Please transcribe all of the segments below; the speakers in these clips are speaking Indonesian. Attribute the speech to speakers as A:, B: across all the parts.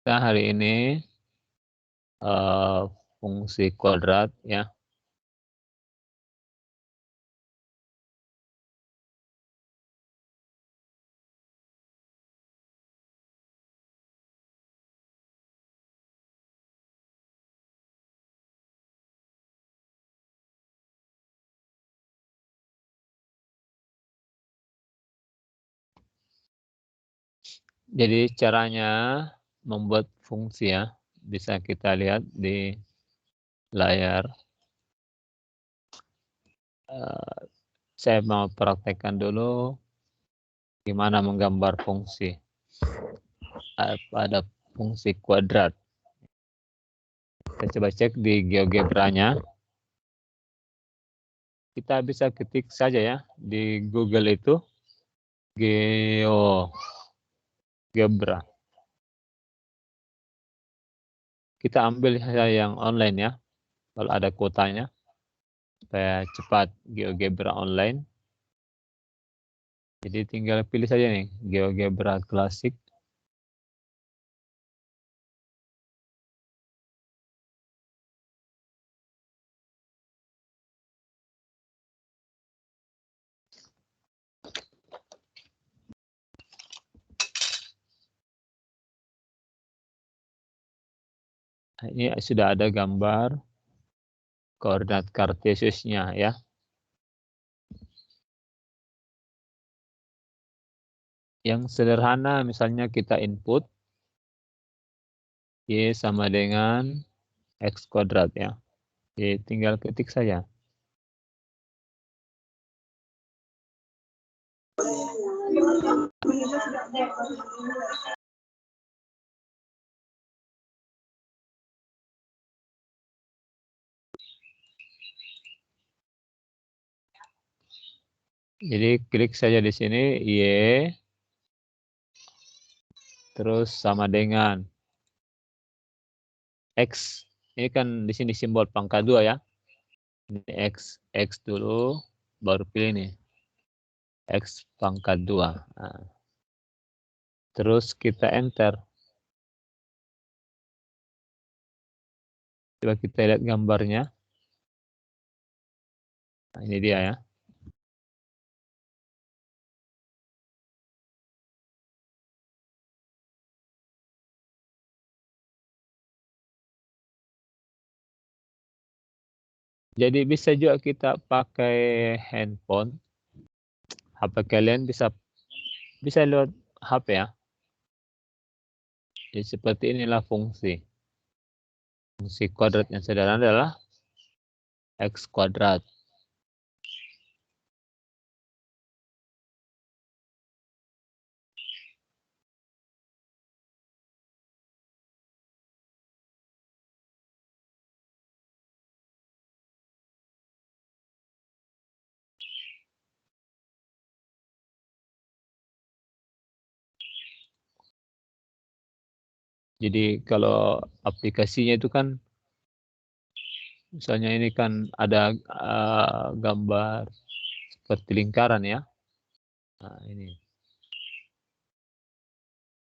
A: Kita hari ini fungsi kuadrat ya. Jadi caranya membuat fungsi ya, bisa kita lihat di layar. Saya mau praktekkan dulu gimana menggambar fungsi pada fungsi kuadrat. Kita coba cek di GeoGebra-nya. Kita bisa ketik saja ya di Google itu GeoGebra. Kita ambil yang online ya, kalau ada kuotanya, supaya cepat GeoGebra online. Jadi tinggal pilih saja nih, GeoGebra Classic. Ini sudah ada gambar koordinat kartesiusnya ya. Yang sederhana misalnya kita input Y sama dengan X kuadrat ya. Jadi tinggal ketik saja. Jadi klik saja di sini Y terus sama dengan X. Ini kan di sini simbol pangkat 2 ya. Ini X dulu baru pilih nih. X pangkat 2. Nah, terus kita enter. Coba kita lihat gambarnya. Nah, ini dia ya. Jadi bisa juga kita pakai handphone. HP kalian bisa lewat HP ya. Jadi seperti inilah fungsi. Fungsi kuadrat yang sederhana adalah X kuadrat. Jadi kalau aplikasinya itu kan, misalnya ini kan ada gambar seperti lingkaran ya. Nah, ini.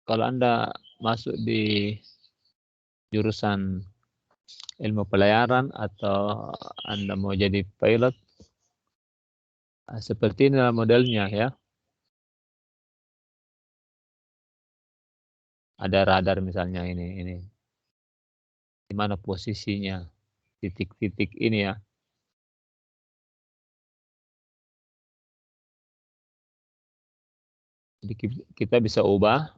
A: Kalau Anda masuk di jurusan ilmu pelayaran atau Anda mau jadi pilot, seperti inilah modelnya ya. Ada radar misalnya ini. Di mana posisinya? Titik-titik ini ya. Jadi kita bisa ubah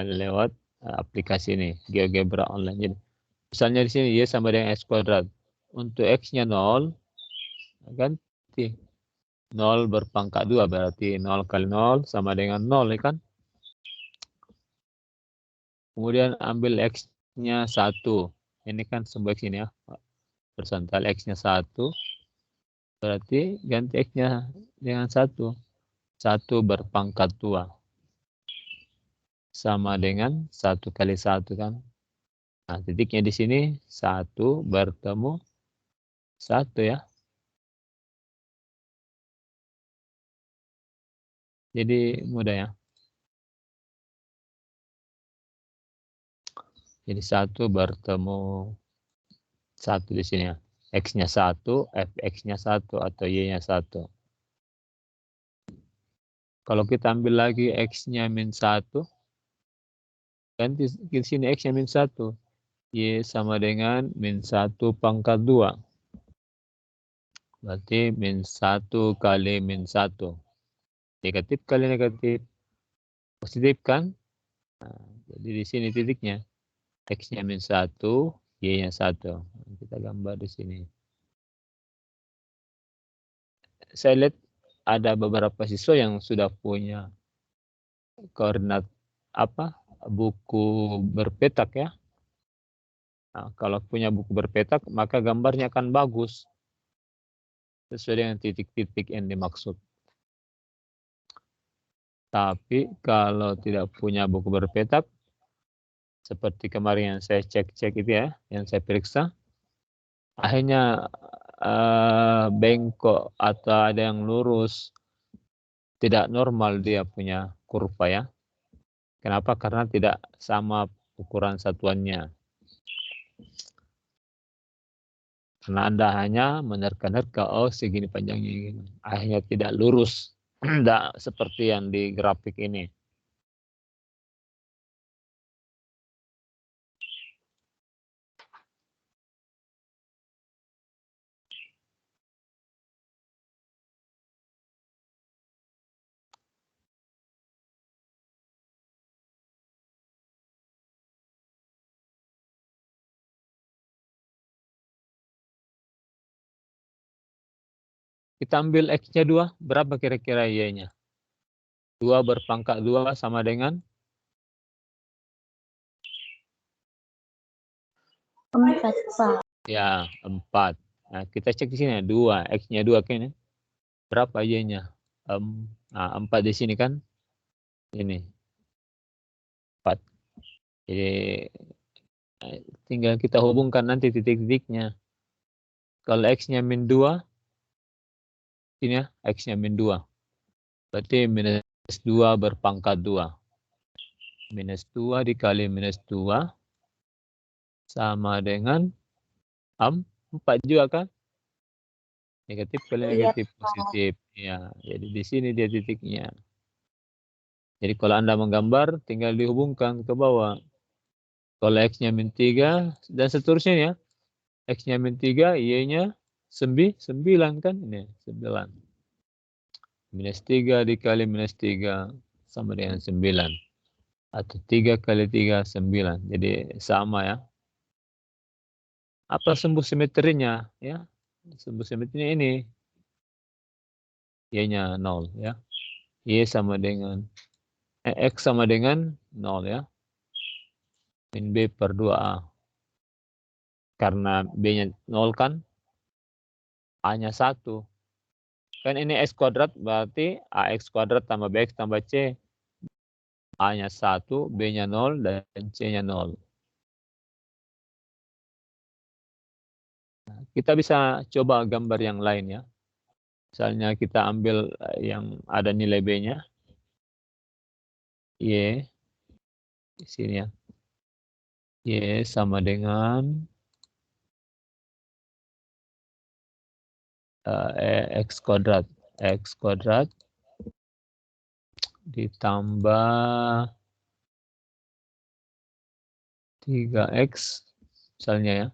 A: lewat aplikasi ini, GeoGebra online. Jadi, misalnya di sini Y sama dengan X kuadrat. Untuk X-nya 0, ganti 0 berpangkat 2, berarti 0 kali 0 sama dengan 0, ya kan? Kemudian ambil X-nya 1. Ini kan sebuah X ini ya. Horizontal X-nya 1. Berarti ganti X-nya dengan 1. 1 berpangkat 2. Sama dengan 1 kali 1 kan. Nah, titiknya di sini 1 bertemu 1 ya. Jadi mudah ya. Jadi 1 bertemu 1 di sini ya. X-nya 1, fx-nya 1 atau y-nya 1. Kalau kita ambil lagi X-nya min 1, ganti di sini X-nya min 1. Y sama dengan min 1 pangkat 2. Berarti min 1 kali min 1. Negatif kali negatif. Positif kan? Nah, jadi di sini titiknya. X-nya min 1, Y-nya 1. Kita gambar di sini. Saya lihat ada beberapa siswa yang sudah punya koordinat buku berpetak ya. Nah, kalau punya buku berpetak maka gambarnya akan bagus sesuai dengan titik-titik yang dimaksud. Tapi kalau tidak punya buku berpetak seperti kemarin yang saya cek itu ya, yang saya periksa, akhirnya bengkok atau ada yang lurus, tidak normal dia punya kurva ya. Kenapa? Karena tidak sama ukuran satuannya. Karena Anda hanya menerka-nerka, oh segini panjangnya ini. Akhirnya tidak lurus. Tidak seperti yang di grafik ini. Kita ambil X-nya 2, berapa kira-kira Y-nya? 2 berpangkat 2 sama dengan?
B: 4.
A: Ya, 4. Nah, kita cek di sini, 2. X-nya 2 kan? Berapa Y-nya? 4 di sini kan? Ini. 4. Jadi, tinggal kita hubungkan nanti titik-titiknya. Kalau X-nya min 2, ini ya, X-nya min 2. Berarti minus 2 berpangkat 2. Minus 2 dikali minus 2 sama dengan 4 juga kan? Negatif kali negatif positif. Ya, jadi di sini dia titiknya. Jadi kalau Anda menggambar, tinggal dihubungkan ke bawah. Kalau X-nya min 3 dan seterusnya ya. X-nya min 3, Y-nya 9 kan? Ini 9. Minus 3 dikali minus 3 sama dengan 9. Atau 3 kali 3, 9. Jadi sama ya. Apa sumbu simetrinya? Ya, sumbu simetrinya ini. Y-nya 0 ya. Y sama dengan X sama dengan 0 ya. Min B per 2A. Karena B-nya 0 kan, A-nya 1. Kan ini X kuadrat berarti AX kuadrat tambah BX tambah C. A-nya 1, B-nya 0, dan C-nya 0. Kita bisa coba gambar yang lain ya. Misalnya kita ambil yang ada nilai B-nya. Y. Di sini ya. Y sama dengan X kuadrat. X kuadrat ditambah 3X. Misalnya ya.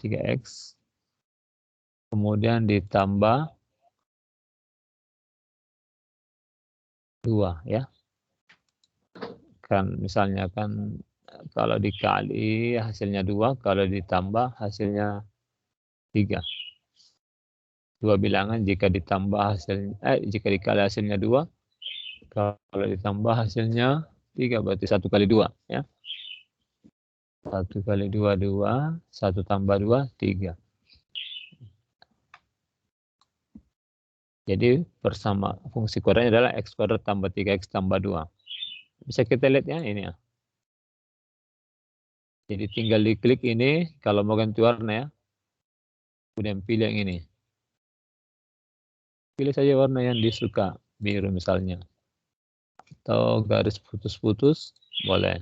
A: 3X. Kemudian ditambah 2 ya. Kan misalnya kan kalau dikali hasilnya 2, kalau ditambah hasilnya 3. 2 bilangan jika ditambah jika dikali hasilnya 2, kalau ditambah hasilnya 3 berarti 1 kali 2 ya. 1 kali 2, 2, 1 tambah 2, 3. Jadi bersama fungsi kuadratnya adalah X kuadrat tambah 3X tambah 2. Bisa kita lihat ya ini ya. Jadi tinggal diklik ini kalau mau ganti warna ya. Kemudian pilih yang ini. Pilih saja warna yang disuka, biru misalnya. Atau garis putus-putus, boleh.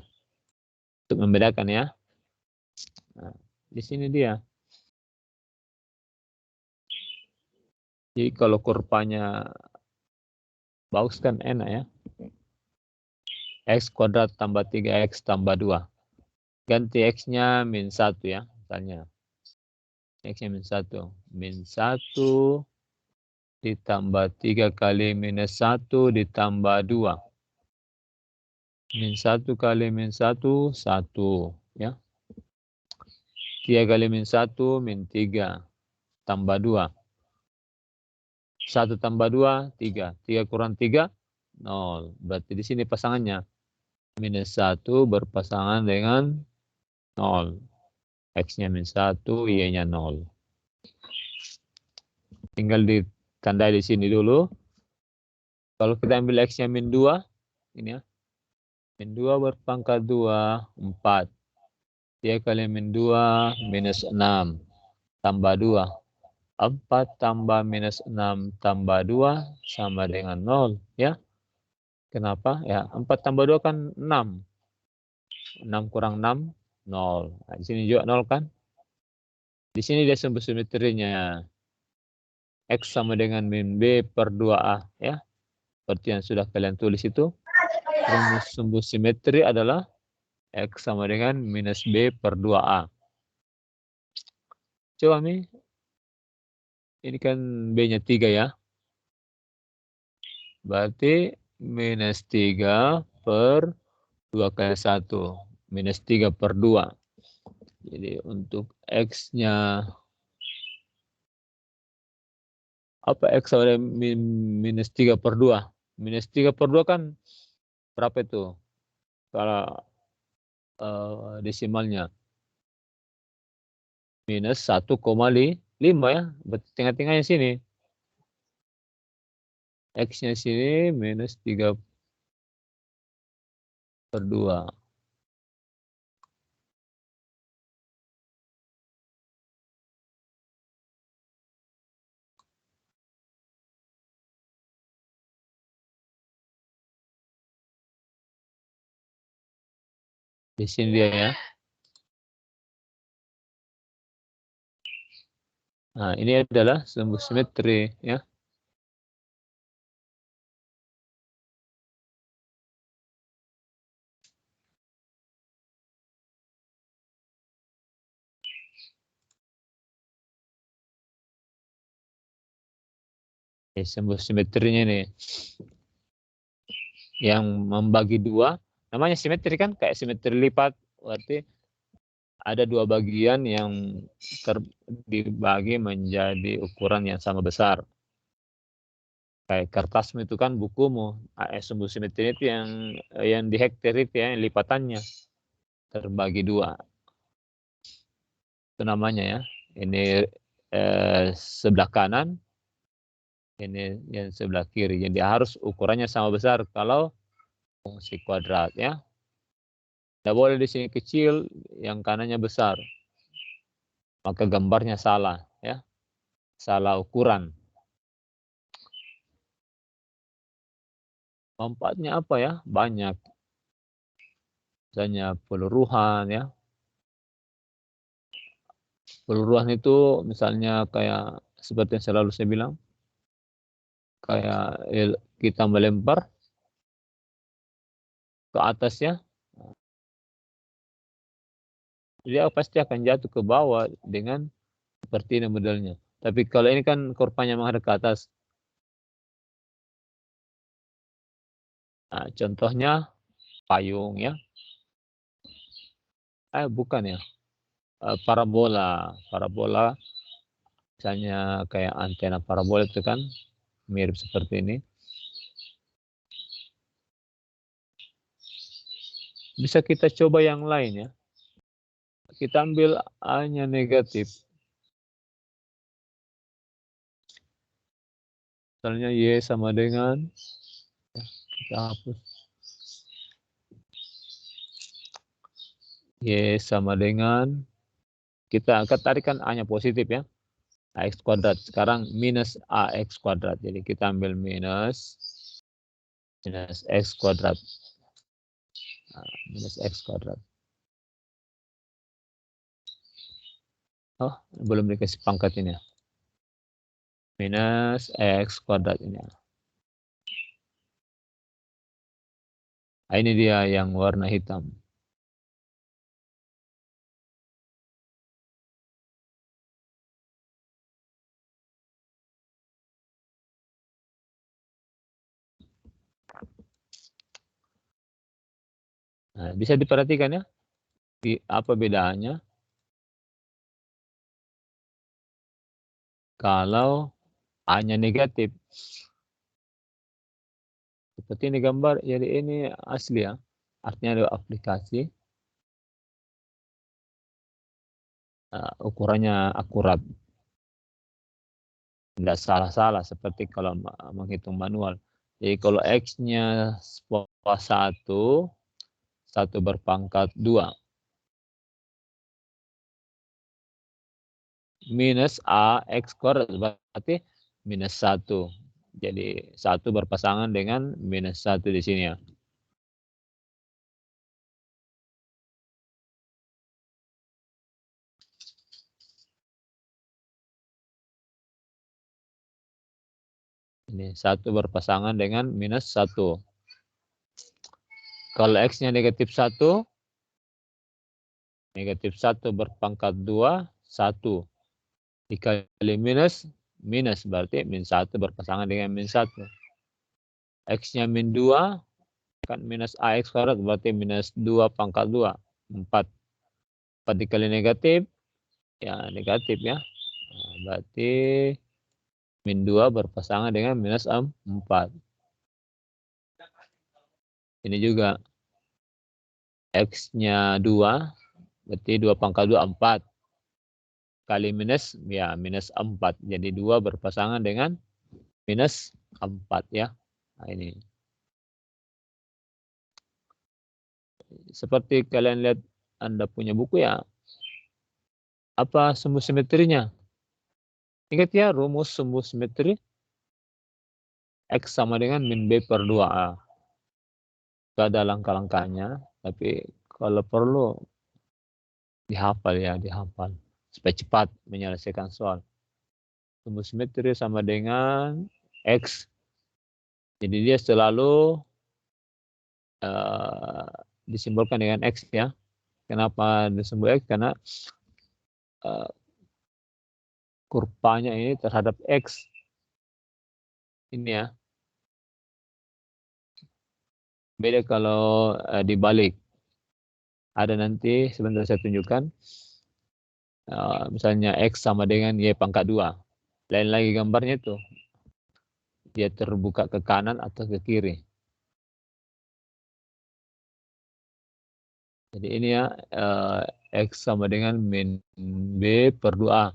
A: untuk membedakan ya. Nah, di sini dia. Jadi kalau kurvanya bagus kan enak ya. X kuadrat tambah 3X tambah 2. Ganti X-nya min 1 ya. Misalnya. X-nya min 1. Min 1 ditambah 3 kali minus 1 ditambah 2. Min 1 kali min 1, 1. Ya. 3 kali min 1, min 3. Tambah 2. 1 tambah 2, 3. 3 kurang 3, 0. Berarti di sini pasangannya. Minus 1 berpasangan dengan 0. X-nya min 1, Y-nya 0. Tinggal ditandai di sini dulu. Kalau kita ambil X-nya min 2, ini ya. Min 2 berpangkat 2, 4. 3 kali min 2, minus 6. Tambah 2. 4 tambah minus 6 tambah 2 sama dengan 0. Ya. Kenapa? Ya, 4 tambah 2 kan 6. 6 kurang 6, 0. Nah, di sini juga 0 kan? Di sini dia sumbu simetrinya. X sama dengan min B per 2A. Ya. Seperti yang sudah kalian tulis itu. Rumus sumbu simetri adalah X sama dengan minus B per 2A. Coba Mi. Ini kan B-nya 3 ya. Berarti minus 3 per 2 kali 1. Minus 3 per 2. Jadi untuk X-nya. Apa X sama dengan minus 3 per 2? Minus 3 per 2 kan berapa itu? Kalau desimalnya. Minus 1,5 ya. Berarti tengah-tengahnya sini. X-nya sini minus 3 per 2. Di sini dia ya. Nah, ini adalah sumbu simetri ya. Sumbu simetrinya nih. Yang membagi 2. Namanya simetri kan kayak simetri lipat. Berarti ada 2 bagian yang dibagi menjadi ukuran yang sama besar. Kayak kertasmu itu kan bukumu. Sumbu simetri itu yang di hektar itu ya, yang lipatannya terbagi 2. Itu namanya ya. Ini sebelah kanan, ini yang sebelah kiri. Jadi harus ukurannya sama besar kalau fungsi kuadrat ya. Tidak boleh di sini kecil, yang kanannya besar. Maka gambarnya salah ya. Salah ukuran. Manfaatnya apa ya? Banyak. Misalnya peluruhan ya. Peluruhan itu misalnya kayak seperti yang selalu saya bilang. Kayak kita melempar ke atas ya. Dia pasti akan jatuh ke bawah dengan seperti ini modelnya. Tapi kalau ini kan kurvanya menghadap ke atas. Nah, contohnya payung ya. Bukan ya. Parabola. Parabola misalnya kayak antena parabola itu kan mirip seperti ini. Bisa kita coba yang lain ya. Kita ambil A-nya negatif. Misalnya Y sama dengan, kita hapus. Y sama dengan, kita tarikan A-nya positif ya. AX kuadrat. Sekarang minus AX kuadrat. Jadi kita ambil minus X kuadrat. Nah, minus X kuadrat. Oh, belum dikasih pangkat ini ya. Minus X kuadrat ini. Nah, ini dia yang warna hitam. Nah, bisa diperhatikan ya, apa bedanya kalau A-nya negatif. Seperti ini gambar, jadi ini asli ya. Artinya ada aplikasi, ukurannya akurat. Tidak salah-salah seperti kalau menghitung manual. Jadi kalau X-nya 1, 1 berpangkat 2. Minus A X kuadrat berarti minus 1. Jadi 1 berpasangan dengan minus 1 di sini ya. Ini 1 berpasangan dengan minus 1. Kalau X-nya negatif 1, negatif 1 berpangkat 2, 1. Dikali minus, minus berarti min 1 berpasangan dengan min 1. X-nya min 2, kan minus AX kuadrat berarti minus 2 pangkat 2, 4. 4 dikali negatif, ya negatif ya. Nah, berarti min 2 berpasangan dengan minus 4. Ini juga X-nya 2, berarti 2 pangkat 2, 4. Kali minus, ya minus 4. Jadi 2 berpasangan dengan minus 4 ya. Nah ini. Seperti kalian lihat Anda punya buku ya. Apa sumbu simetrinya? Ingat ya rumus sumbu simetri. X sama dengan min B per 2A. Gak ada langkah-langkahnya. Tapi kalau perlu dihafal ya, dihafal. Supaya cepat menyelesaikan soal. Sumbu simetri sama dengan X. Jadi dia selalu disimbolkan dengan X ya. Kenapa disebut X? Karena kurvanya ini terhadap X. Ini ya. Beda kalau dibalik. Ada nanti sebentar saya tunjukkan. Misalnya X sama dengan Y pangkat 2. Lain lagi gambarnya itu. Dia terbuka ke kanan atau ke kiri. Jadi ini ya X sama dengan min B per 2A.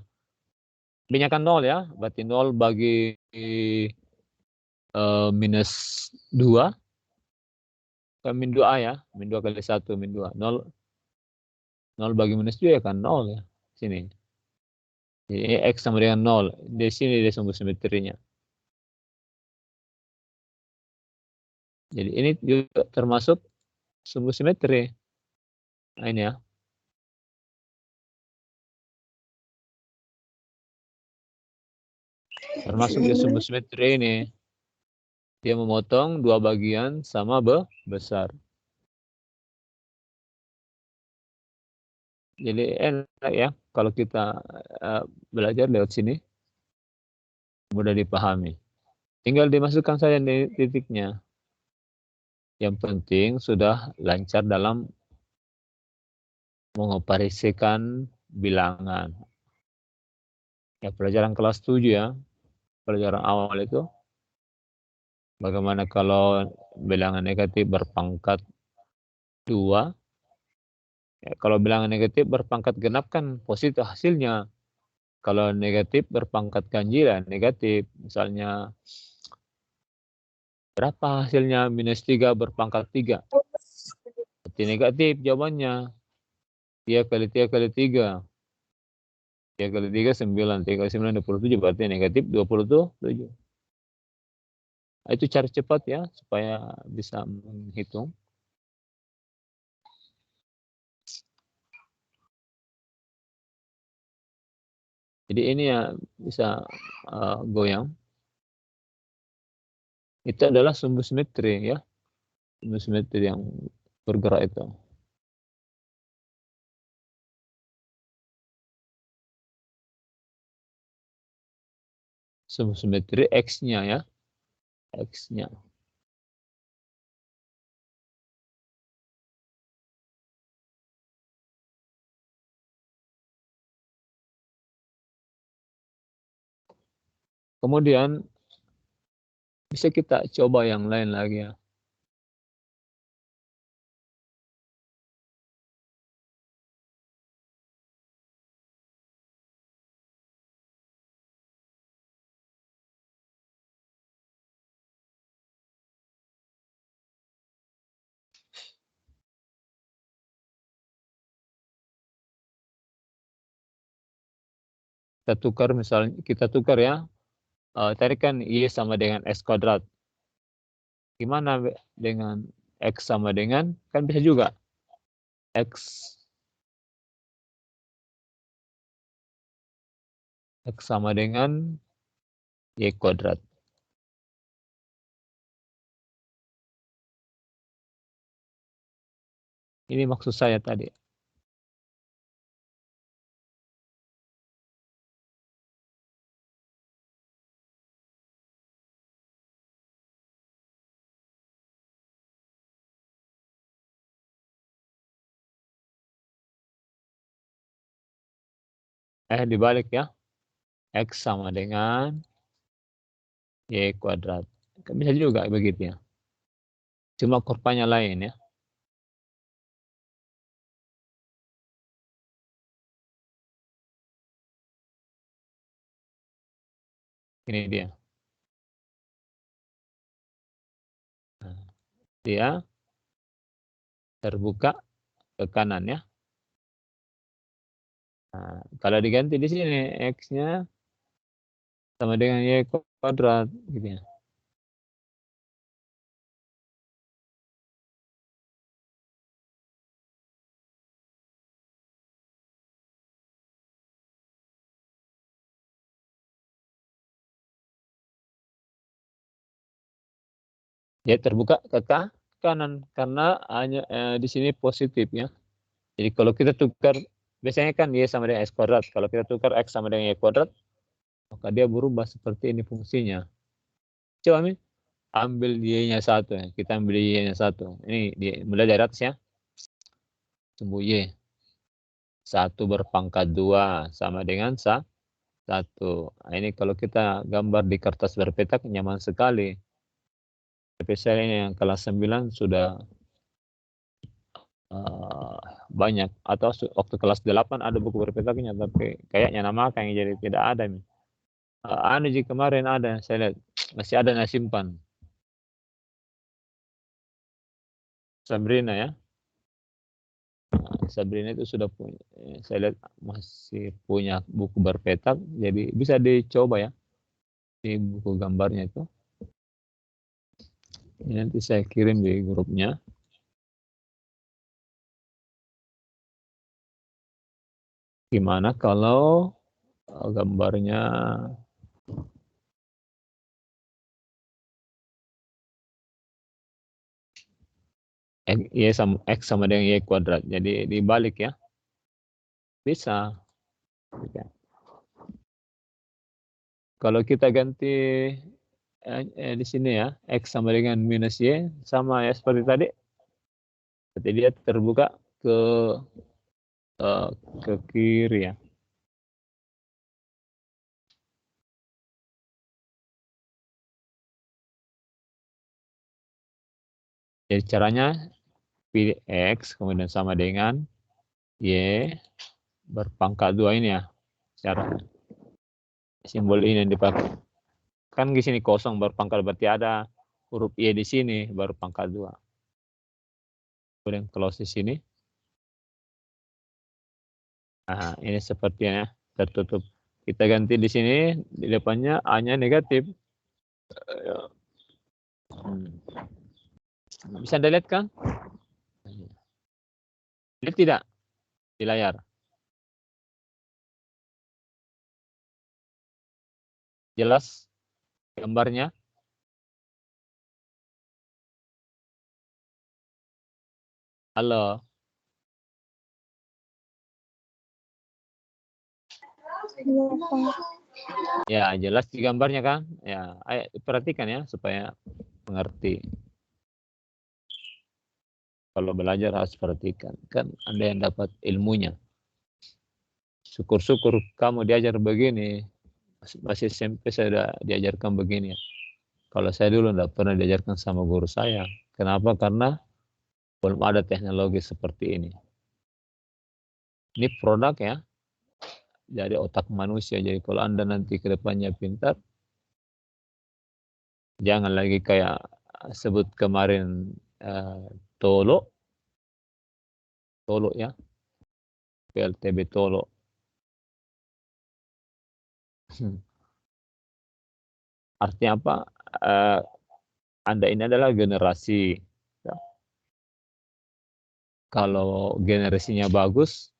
A: B-nya kan 0 ya. Berarti 0 bagi minus 2. Min 2A ya. Min 2 kali 1 min 2. 0 bagi minus 2 ya kan 0 ya. Sini. Jadi X sama dengan 0. Di sini dia sumbu simetrinya. Jadi ini juga termasuk sumbu simetri. Nah ini ya. Termasuk dia sumbu simetri ini. Dia memotong dua bagian sama besar. Jadi enak ya kalau kita belajar lewat sini. Mudah dipahami. Tinggal dimasukkan saja titiknya. Yang penting sudah lancar dalam mengoperasikan bilangan. Ya pelajaran kelas 7 ya. Pelajaran awal itu. Bagaimana kalau bilangan negatif berpangkat 2. Ya, kalau bilangan negatif berpangkat genap kan positif hasilnya. Kalau negatif berpangkat ganjil negatif. Misalnya berapa hasilnya? Minus 3 berpangkat 3. Berarti negatif jawabannya. 3 kali 3 kali 3. 3 kali 3, 9. 3 kali 9, 27. Berarti negatif 27. Nah, itu cara cepat ya, supaya bisa menghitung. Jadi ini ya bisa goyang. Itu adalah sumbu simetri ya. Sumbu simetri yang bergerak itu. Sumbu simetri X-nya ya. X-nya. Kemudian bisa kita coba yang lain lagi ya. Kita tukar ya. Tadi kan Y sama dengan X kuadrat. Gimana dengan X sama dengan, kan bisa juga. X sama dengan Y kuadrat. Ini maksud saya tadi. Dibalik ya. X sama dengan Y kuadrat. Kan bisa juga begitu ya. Cuma kurvanya lain ya. Ini dia. Nah, dia terbuka ke kanan ya. Nah, kalau diganti di sini X-nya sama dengan Y kuadrat gitu ya. Dia terbuka ke kanan karena hanya di sini positif ya. Jadi kalau kita tukar, biasanya kan Y sama dengan X kuadrat. Kalau kita tukar X sama dengan Y kuadrat, maka dia berubah seperti ini fungsinya. Coba Mi, ambil Y-nya 1 ya. Kita ambil Y-nya 1. Ini mulai dari atas ya. Sumbu Y. 1 berpangkat 2 sama dengan 1. Nah, ini kalau kita gambar di kertas berpetak nyaman sekali. Tapi saya ini yang kelas 9 sudah banyak. Atau waktu kelas 8 ada buku berpetaknya, tapi kayaknya nama yang jadi tidak ada. Anu Ji, kemarin ada, saya lihat masih ada yang simpan. Sabrina ya. Sabrina itu sudah punya, saya lihat masih punya buku berpetak, jadi bisa dicoba ya di buku gambarnya itu. Ini nanti saya kirim di grupnya. Gimana kalau gambarnya X sama dengan Y kuadrat. Jadi dibalik ya. Bisa. Kalau kita ganti di sini ya, X sama dengan minus Y, sama ya seperti tadi. Berarti dia terbuka ke kiri ya. Jadi caranya pilih X kemudian sama dengan Y berpangkat 2 ini ya. Cara simbol ini yang dipakai. Kan di sini kosong berpangkat, berarti ada huruf Y di sini baru pangkat 2. Kemudian close di sini. Nah, ini sepertinya tertutup. Kita ganti di sini, di depannya A-nya negatif. Bisa dilihat kan? Lihat tidak di layar? Jelas gambarnya? Halo.
B: Iya, Pak.
A: Ya, jelas di gambarnya kan? Ya, ayo perhatikan ya supaya mengerti. Kalau belajar harus perhatikan. Kan Anda yang dapat ilmunya. Syukur-syukur kamu diajar begini. Masih SMP saya sudah diajarkan begini. Kalau saya dulu tidak pernah diajarkan sama guru saya. Kenapa? Karena belum ada teknologi seperti ini. Ini produk ya, dari otak manusia. Jadi kalau Anda nanti ke depannya pintar, jangan lagi kayak sebut kemarin Tolo ya, PLTB Tolo. Artinya apa? Anda ini adalah generasi. Ya. Kalau generasinya bagus,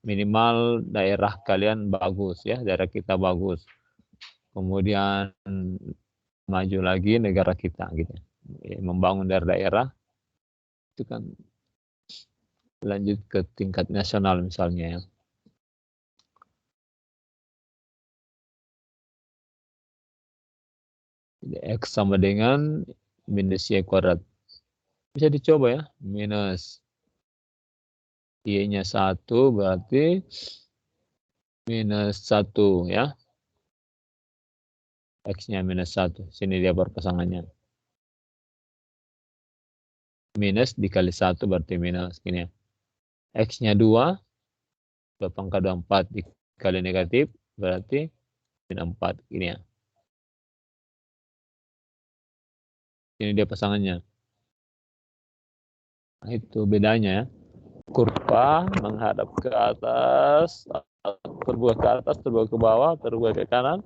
A: minimal daerah kalian bagus ya, daerah kita bagus. Kemudian maju lagi negara kita gitu. Membangun daerah-daerah itu kan lanjut ke tingkat nasional misalnya ya. Jadi X sama dengan minus Y kuadrat. Bisa dicoba ya. Minus Y-nya 1 berarti minus 1 ya. X-nya minus 1. Sini dia berpasangannya. Minus dikali 1 berarti minus. Gini ya. X-nya 2. 2 pangkat 24 dikali negatif berarti minus 4. Gini ya. Ini dia pasangannya. Nah, itu bedanya ya. Kurva menghadap ke atas, terbuka ke atas, terbuka ke bawah, terbuka ke kanan,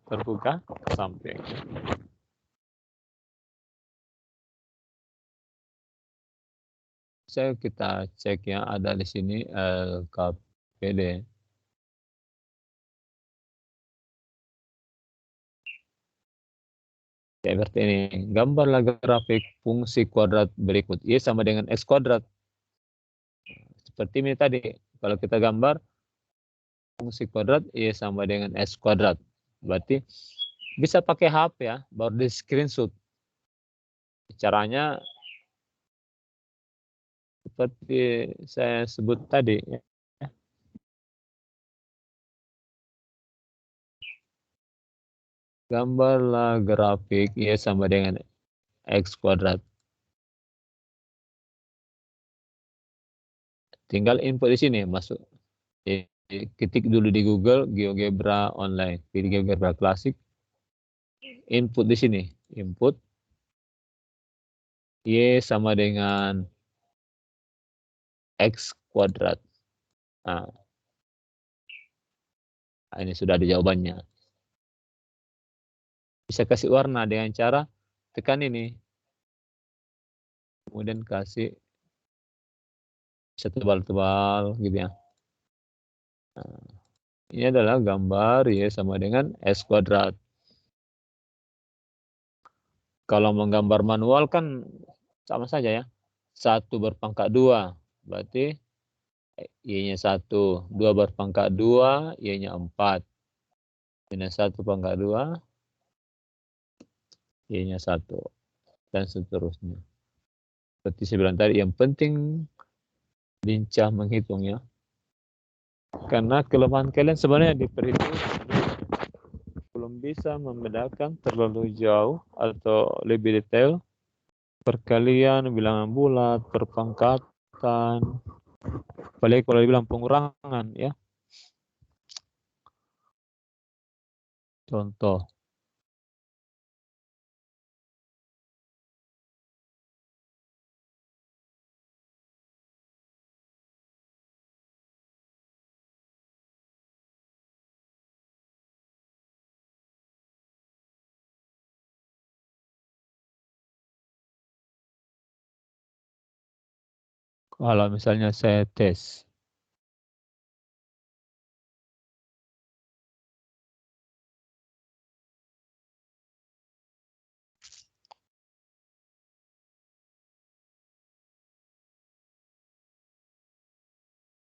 A: terbuka ke samping. Kita cek ya, ada di sini LKPD. Seperti ini. Gambarlah grafik fungsi kuadrat berikut. Y sama dengan X kuadrat. Seperti ini tadi. Kalau kita gambar fungsi kuadrat Y sama dengan X kuadrat. Berarti bisa pakai HP ya, baru di screenshot. Caranya seperti saya sebut tadi. Ya. Gambarlah grafik Y sama dengan X kuadrat. Tinggal input di sini, masuk. Ketik dulu di Google GeoGebra online, pilih GeoGebra klasik. Input di sini, input Y sama dengan X kuadrat. Nah, ini sudah ada jawabannya. Bisa kasih warna dengan cara tekan ini. Kemudian kasih bisa tebal-tebal gitu ya. Nah, ini adalah gambar Y sama dengan X kuadrat. Kalau menggambar manual kan sama saja ya. 1 berpangkat 2. Berarti Y-nya 1. 2 berpangkat 2, Y-nya 4. Minus 1 pangkat 2, Y-nya 1. Dan seterusnya. Seperti saya bilang tadi, yang penting lincah menghitungnya. Karena kelemahan kalian sebenarnya di perhitungan belum bisa membedakan terlalu jauh atau lebih detail perkalian, bilangan bulat, perpangkatan, apalagi kalau dibilang pengurangan ya. Contoh. Kalau misalnya saya tes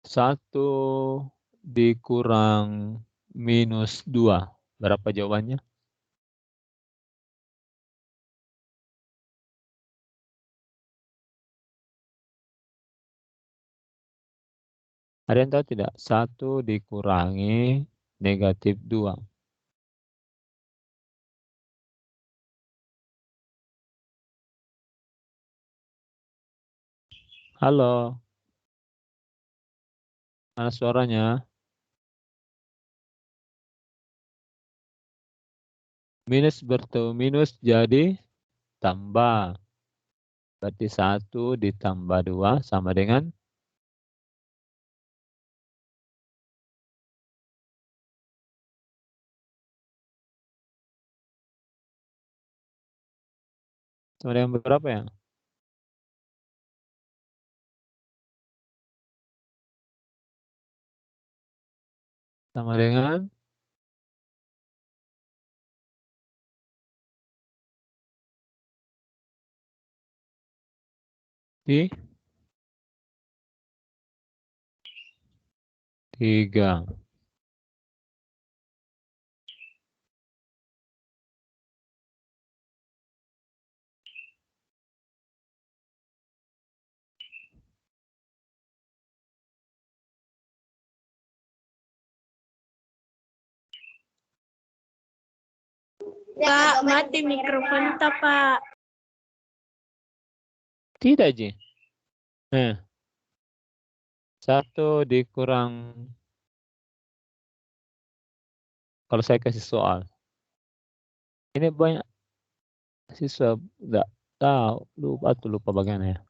A: 1 dikurang minus 2. Berapa jawabannya? Ada yang tahu tidak? 1 dikurangi negatif 2. Halo. Mana suaranya? Minus bertemu minus jadi tambah. Berarti 1 ditambah 2 sama dengan berapa ya? Sama dengan di 3.
B: Pak, mati mikrofon tak, Pak.
A: Tidak, Ji. 1 dikurang, kalau saya kasih soal. Ini banyak siswa enggak tahu, lupa bagaimana ya.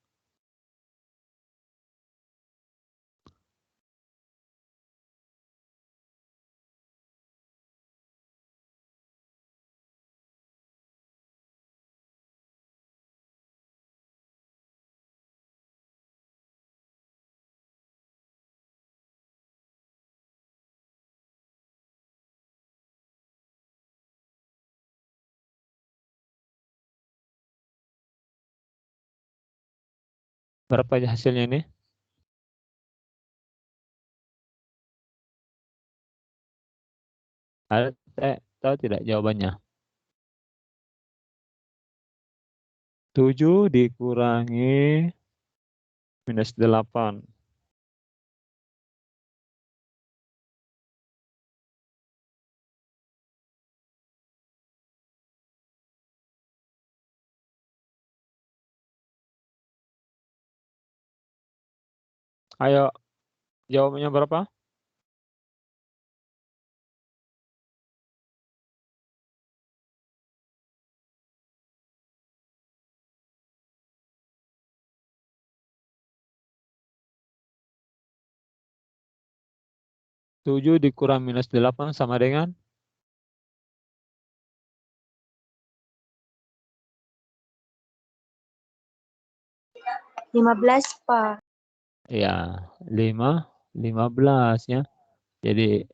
A: Berapa aja hasilnya ini? Ada tahu tidak jawabannya? 7 dikurangi minus 8. Ayo, jawabannya berapa? 7 dikurang minus 8 sama dengan?
B: Lima belas, Pak.
A: Ya, 15 ya. Jadi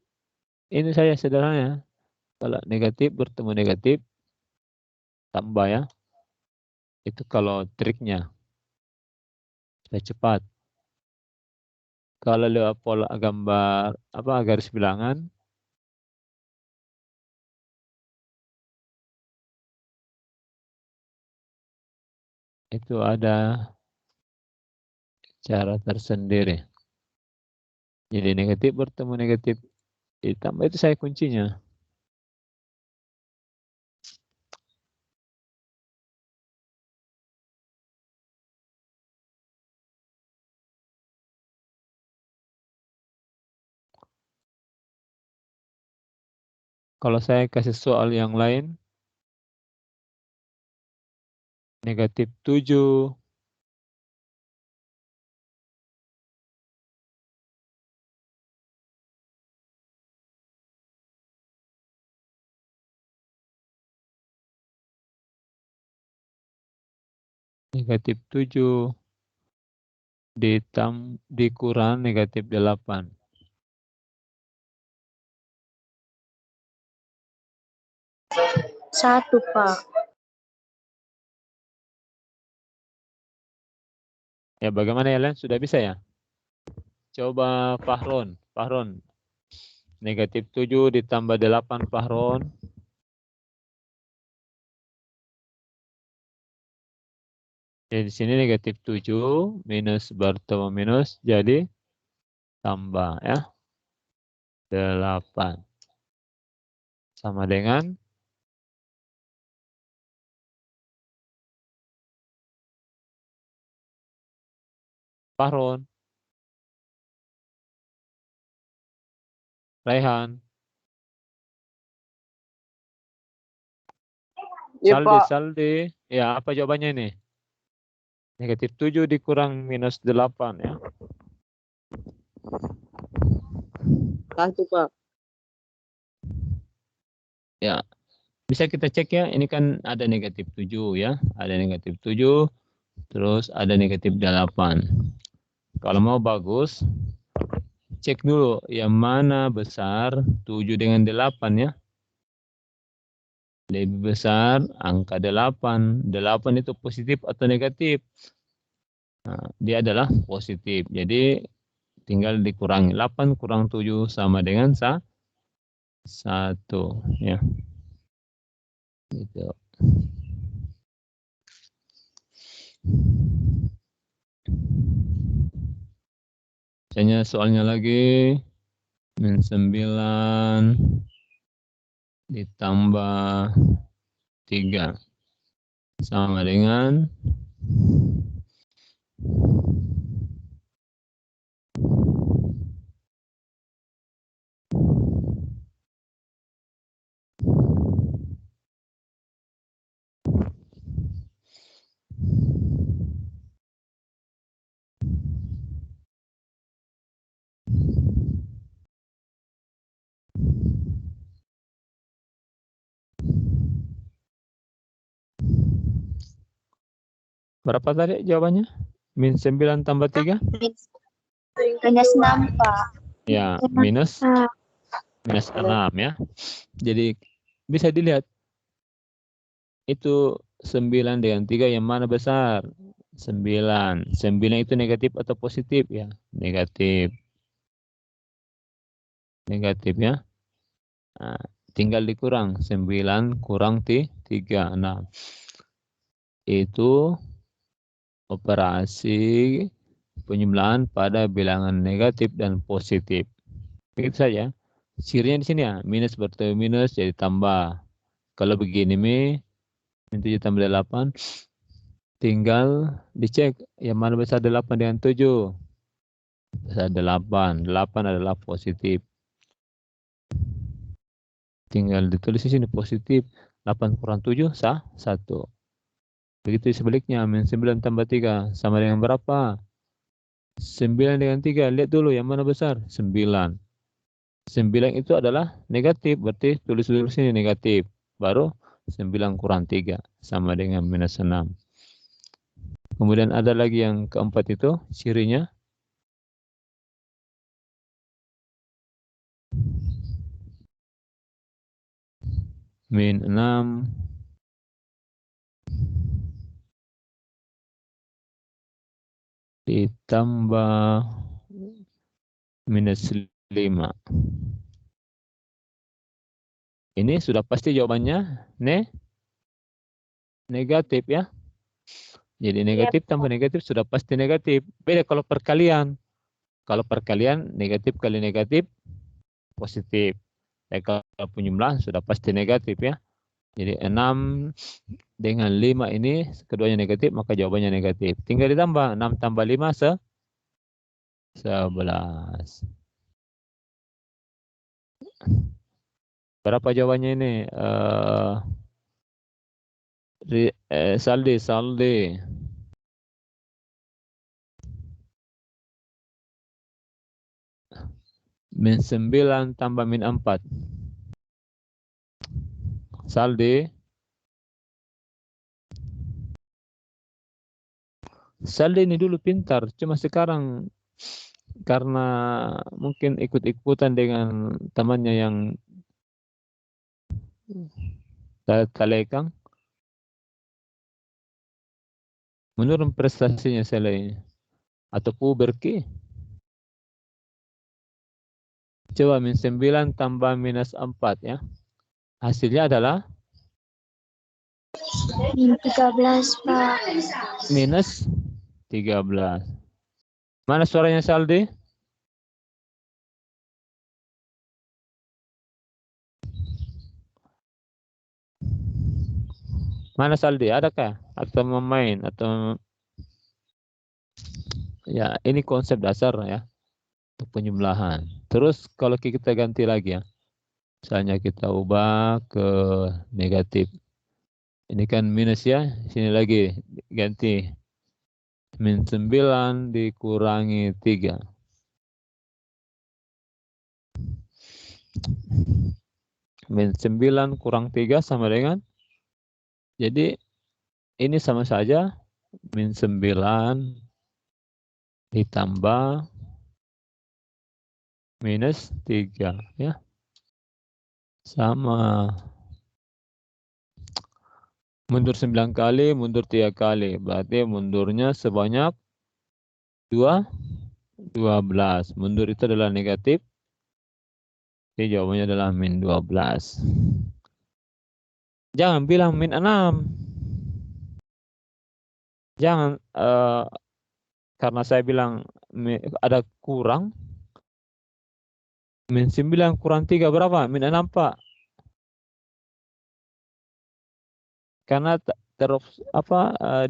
A: ini saya sederhana. Kalau negatif bertemu negatif, tambah ya. Itu kalau triknya. Supaya cepat. Kalau lewat pola gambar garis bilangan, itu ada cara tersendiri. Jadi negatif bertemu negatif ditambah, itu saya kuncinya. Kalau saya kasih soal yang lain, negatif 7, negatif 7 dikurang negatif 8.
B: Satu, Pak.
A: Ya, bagaimana ya, Len? Sudah bisa ya? Coba Fahron. Fahron. Negatif 7 ditambah 8 Fahron. Jadi di sini negatif 7 minus bertemu minus jadi tambah ya. 8. Sama dengan Fahron. Raihan.
C: Ya, Pak.
A: Saldi. Ya, apa jawabannya ini? Negatif 7 dikurang minus 8 ya.
C: 1, Pak.
A: Ya. Bisa kita cek ya, ini kan ada negatif 7 ya. Ada negatif 7, terus ada negatif 8. Kalau mau bagus, cek dulu yang mana besar 7 dengan 8 ya. Lebih besar angka 8. 8 itu positif atau negatif? Nah, dia adalah positif. Jadi tinggal dikurangi 8 kurang 7 sama dengan 1 ya. Gitu. Misalnya soalnya lagi min 9 ditambah 3 sama dengan berapa tadi jawabannya? Min 9 tambah 3?
B: Minus 6, Pak.
A: Ya, minus 6 ya. Jadi bisa dilihat itu 9 dengan 3 yang mana besar? 9. 9 itu negatif atau positif ya? Negatif. Negatif ya. Nah, tinggal dikurang 9 kurang 3. Nah, itu operasi penjumlahan pada bilangan negatif dan positif. Begitu saja. Cirinya di sini ya, minus bertemu minus jadi tambah. Kalau begini min 7 tambah 8, tinggal dicek yang mana besar 8 dengan 7. Besar 8. 8 adalah positif. Tinggal ditulis di sini positif. 8 kurang 7 1. Begitu sebaliknya, min 9 tambah 3 sama dengan berapa? 9 dengan 3, lihat dulu yang mana besar? 9. 9 itu adalah negatif, berarti tulis dulu sini negatif. Baru 9 kurang 3 sama dengan minus 6. Kemudian ada lagi yang keempat itu, cirinya. Min 6 ditambah minus 5. Ini sudah pasti jawabannya negatif ya. Jadi negatif tambah negatif sudah pasti negatif. Beda kalau perkalian. Kalau perkalian negatif kali negatif positif. Kalau penjumlahan sudah pasti negatif ya. Jadi 6 dengan 5 ini keduanya negatif, maka jawabannya negatif. Tinggal ditambah 6 tambah 5 11. Berapa jawabannya ini? Saldi. Min 9 tambah min 4. Saldi. Saldi ini dulu pintar, cuma sekarang karena mungkin ikut-ikutan dengan temannya yang talekang, menurun prestasinya Saldi atau puberki. Coba min 9 tambah minus 4 ya. Hasilnya adalah
B: Min 13, Pak.
A: minus 13. Mana suaranya Saldi? Mana Saldi? Adakah? Atau memain? Atau ya ini konsep dasar ya untuk penjumlahan. Terus kalau kita ganti lagi ya. Misalnya kita ubah ke negatif. Ini kan minus ya. Sini lagi ganti. Min 9 dikurangi 3. Min 9 kurang 3 sama dengan. Jadi ini sama saja. Min 9 ditambah minus 3 ya. Sama. Mundur 9 kali, mundur 3 kali. Berarti mundurnya sebanyak 12. Mundur itu adalah negatif. Jadi jawabannya adalah min 12. Jangan bilang min 6. Jangan, karena saya bilang ada kurang. Min 9 kurang 3 berapa? Min 6, Pak. Karena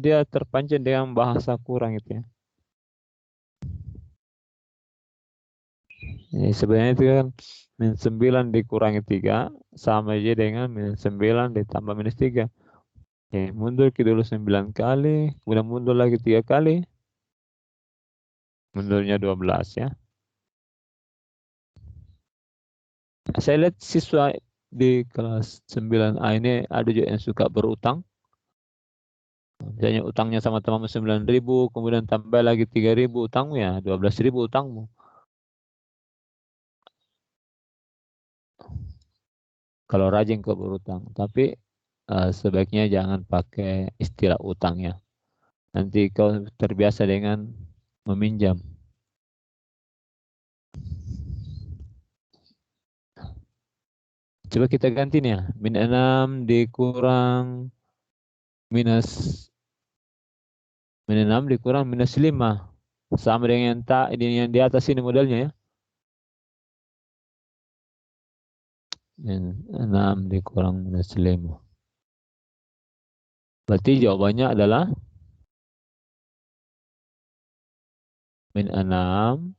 A: dia terpancing dengan bahasa kurang itu ya. Jadi sebenarnya itu kan min 9 dikurangi 3 sama aja dengan min 9 ditambah minus 3. Oke, mundur ke dulu 9 kali, kemudian mundur lagi 3 kali. Mundurnya 12 ya. Saya lihat siswa di kelas 9A ini ada juga yang suka berutang. Misalnya utangnya sama temanmu 9.000, kemudian tambah lagi 3.000 utangmu ya, 12.000 utangmu. Kalau rajin ke berutang, tapi sebaiknya jangan pakai istilah utang ya. Nanti kau terbiasa dengan meminjam. Coba kita ganti nih ya. Min 6 dikurang minus min 6 dikurang minus 5. Sama dengan yang di atas ini modelnya ya. Min 6 dikurang minus 5. Berarti jawabannya adalah min 6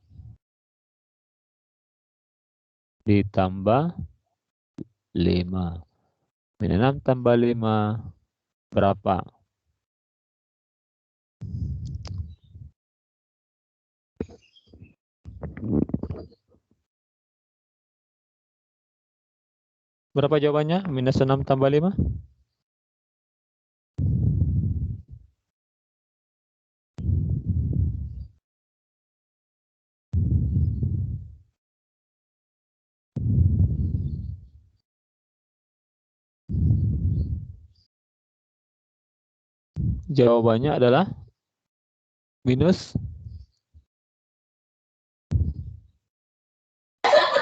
A: ditambah 5. Min 6 tambah 5 berapa? Berapa jawabannya? Minus 6 tambah 5? Jawabannya adalah minus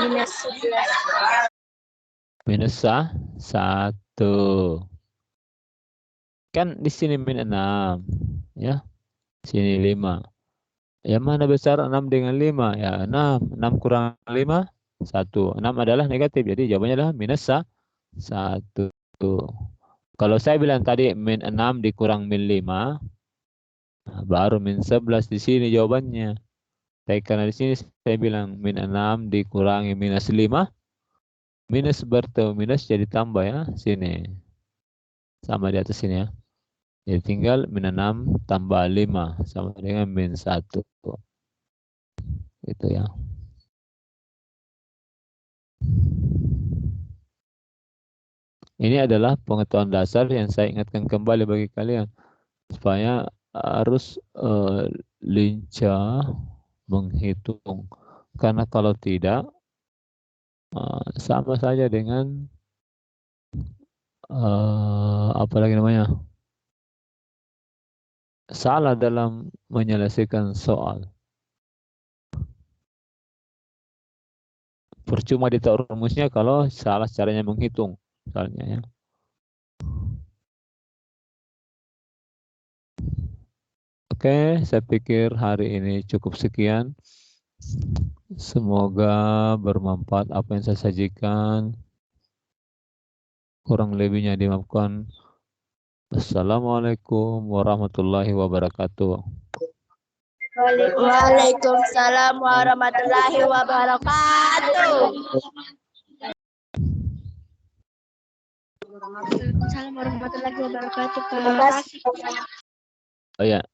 B: Minus 11.
A: minus 1. Kan di sini min 6 ya. Sini 5. Yang mana besar 6 dengan 5? Ya 6. 6 kurang 5 1. 6 adalah negatif. Jadi jawabannya adalah minus 1. Kalau saya bilang tadi min 6 dikurang min 5, baru min 11 di sini jawabannya. Tapi karena di sini saya bilang min 6 dikurangi minus 5, minus bertemu minus jadi tambah ya, sini. Sama di atas sini ya. Jadi tinggal min 6 tambah 5 sama dengan min 1. Gitu ya. Ini adalah pengetahuan dasar yang saya ingatkan kembali bagi kalian. Supaya harus lincah menghitung. Karena kalau tidak, sama saja dengan apa lagi namanya, salah dalam menyelesaikan soal. percuma ditaruh rumusnya kalau salah caranya menghitung, misalnya ya. Oke, saya pikir hari ini cukup sekian. Semoga bermanfaat apa yang saya sajikan. Kurang lebihnya dimaafkan. Assalamualaikum warahmatullahi wabarakatuh.
B: Waalaikumsalam warahmatullahi wabarakatuh. Waalaikumsalam warahmatullahi wabarakatuh.
A: Oh ya,